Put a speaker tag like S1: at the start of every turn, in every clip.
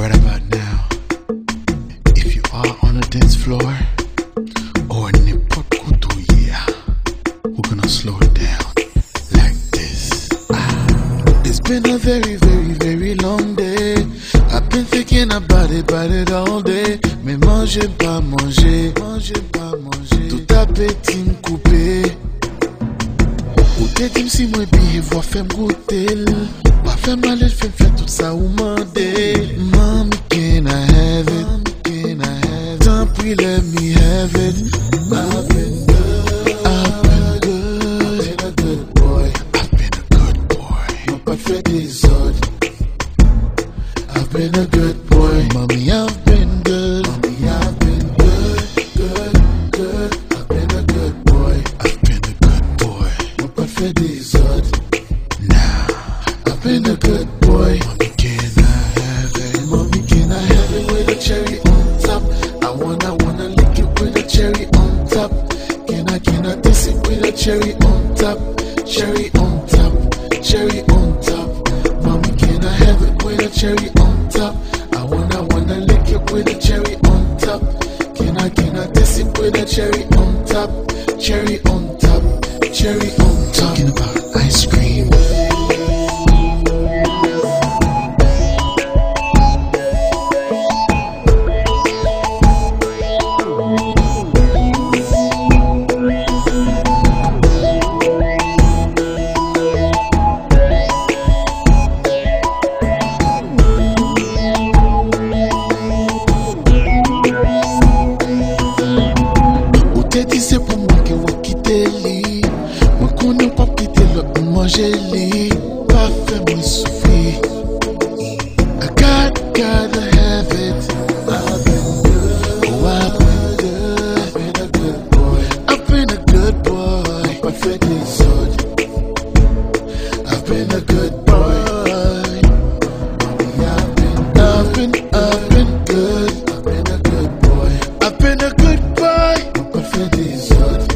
S1: Right about now, if you are on a dance floor or n'importe quoi, yeah, we're gonna slow it down like this. It's been a very, very, very long day. I've been thinking about it all day. Mais manger, pas manger, tout appétit me couper. Ou te dim si moi bien voir fait m'goûter. Pas fait mal, fait tout ça ou mandé. Mommy, can I have it? Tant pis, let me have it. I've been good, I've been a good boy. I've been a good boy. Mon pas fait des autres. I've been a good boy. Mommy, I've been good. Mommy, I've been good. I've been a good boy. I've been a good boy. Mon pas fait des autres. Now, I've been a good boy. Mommy, can I have it? Mommy, can I have it with a cherry on top? I wanna lick it with a cherry on top. Can I taste it with a cherry on top? Cherry on top, cherry on top. Mommy, can I have it with a cherry on top? I wanna lick it with a cherry on top. Can I taste it with a cherry on top? Cherry on top, cherry on top. Talking about ice cream. C'est pour moi que vous quittez lui. Moi qu'on n'a pas quitté l'autre manger lui. Pas fait moi souffrir. I gotta have it. I've been good. Oh, I've been good. I've been a good boy. I've been a good boy. Pas fait des autres. I've been a good boy. I've been good. I've been a good boy. I've been a good boy. Pas fait des autres.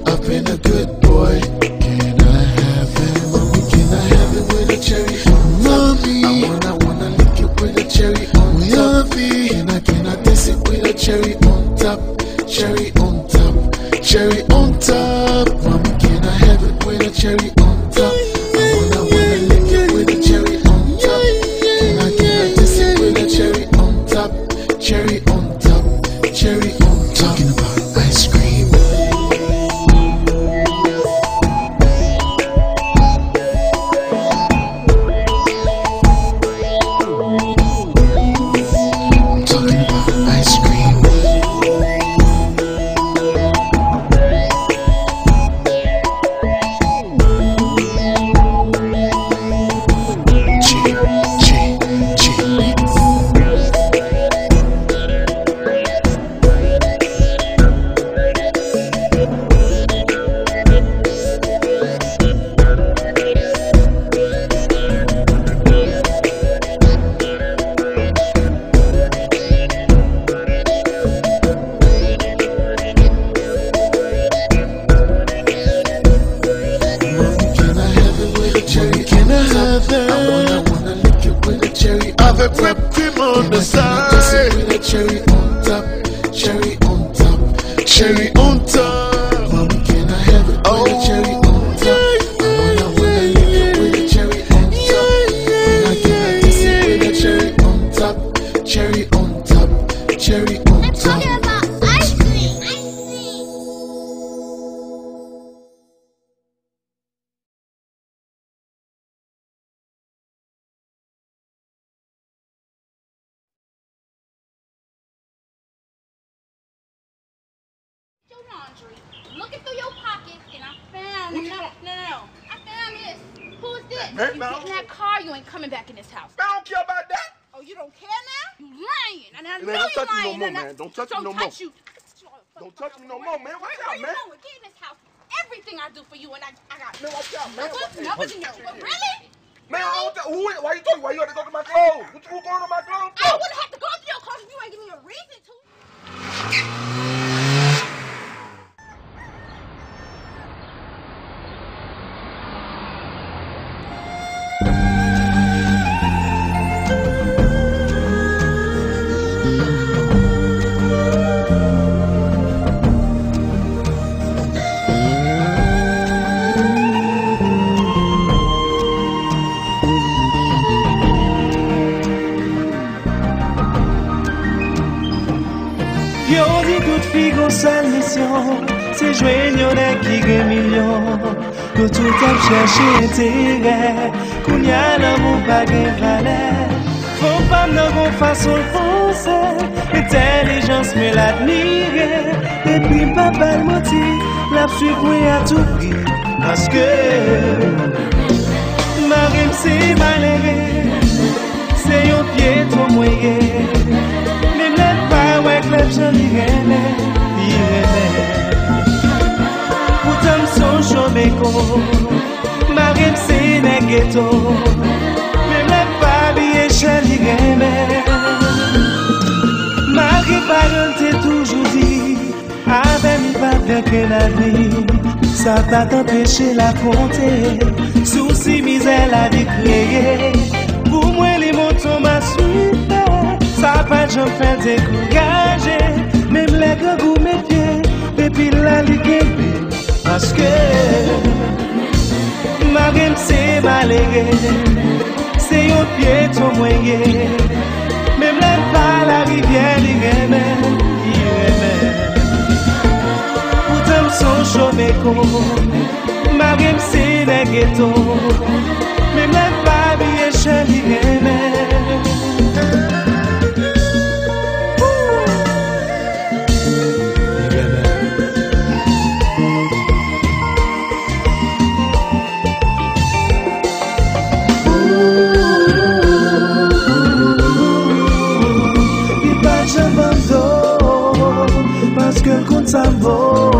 S1: I've been a good boy. Can I have it? Mommy, can I have it with a cherry on top? Mommy, I wanna lick it with a cherry on top. Can I taste it with a cherry on top? Cherry on top, cherry on top. Mommy, can I have it with a cherry on top? I wanna lick it with a cherry on top. Can I taste it with a cherry on top? Cherry on top, cherry on top. Talking about ice cream. I'm talking about ice cream. Avec whipped cream on the side. With a cherry on top, cherry on top, cherry on top. Mommy, can I have it with a cherry on top? I wanna lick it with a cherry on top. Can I taste it with a cherry on top? Cherry on top, cherry on top.
S2: I'm talking about ice cream.
S3: Your laundry, looking through your pockets, and I found no. I found this. Who is this?
S4: Man,
S3: You
S4: no.
S3: get in that car, you ain't coming back in this house.
S4: I don't care about that.
S3: Oh, you don't care now? You lying, and I
S4: Man,
S3: know
S4: don't
S3: you
S4: touch me no
S3: lying.
S4: more,
S3: and I-
S4: man. Don't touch me
S3: Don't
S4: no
S3: touch
S4: more.
S3: you.
S4: Don't touch me no more, man. Watch
S3: Where
S4: out,
S3: you
S4: man.
S3: going? Get in this house. Everything I do for you, and I got
S4: Man, watch out, man.
S3: numbers in your really?
S4: Man, I don't who? Why you talking? Why you had to go to my clothes? What you going to my clothes
S3: I
S4: for?
S3: wouldn't have to go through your clothes if you ain't give me a reason to.
S5: puis qu'on seule mission, c'est joindre qui gagne million. Nous tout à chercher intérêt, qu'on y a l'amour pas gain valeur. Faut pas nous qu'on façon foncer, l'intelligence mais l'admirer. Et puis papa le motif, la suivre à tout prix, parce que Marim c'est malheureux, c'est un pied trop moyen. Même les pas ouais que les gens y pourtant son choméco, Marim c'est des ghettos. Même les pas bien chali Marie parole t'est toujours dit, avec mi pas bien que la vie, ça t'a empêché la compter, souci misère la vie créée. Pour moi les motos m'a suivi, ça pas j'en fais décourager, même les gars goût mes pieds, et puis la ligue, parce que Marie c'est malheureux, c'est un pied trop moyen. Même les pas la rivière, il remet. Pourtant, son choméco, Marim, c'est des ghettos. Même les pas, bien cher, il remet. Parce que le compte ça vaut.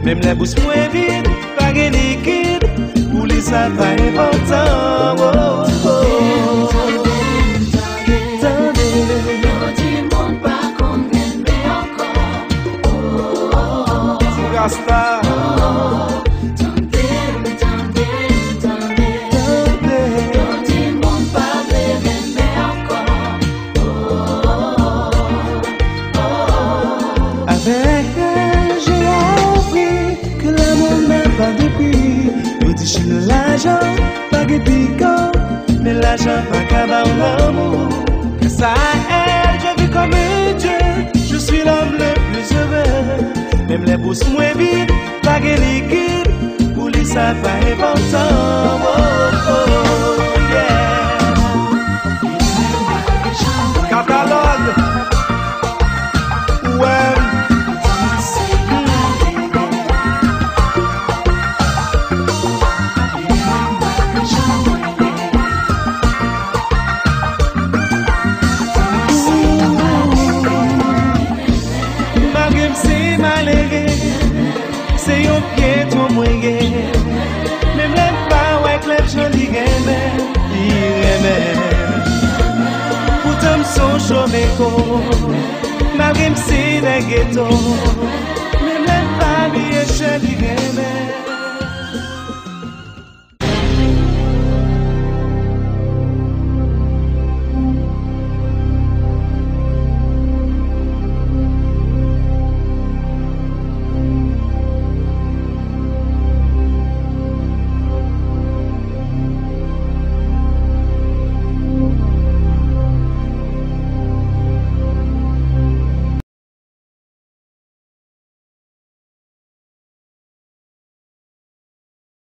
S5: Même la bouche moins vide, pas de liquide, pour les ça pas important. Oh, oh. Rasta. L'argent, pas de piquant, mais l'argent pas qu'à l'amour. Grâce à elle, je vis comme un Dieu, je suis l'homme le plus heureux. Même les bourses moins vides, pas de liquide, pour les ça pas important. Oh, oh, yeah. Catalogue, ouais. C'est un pied trop moyen. chomeko, malgré m'si des ghettos, même les familles chez qui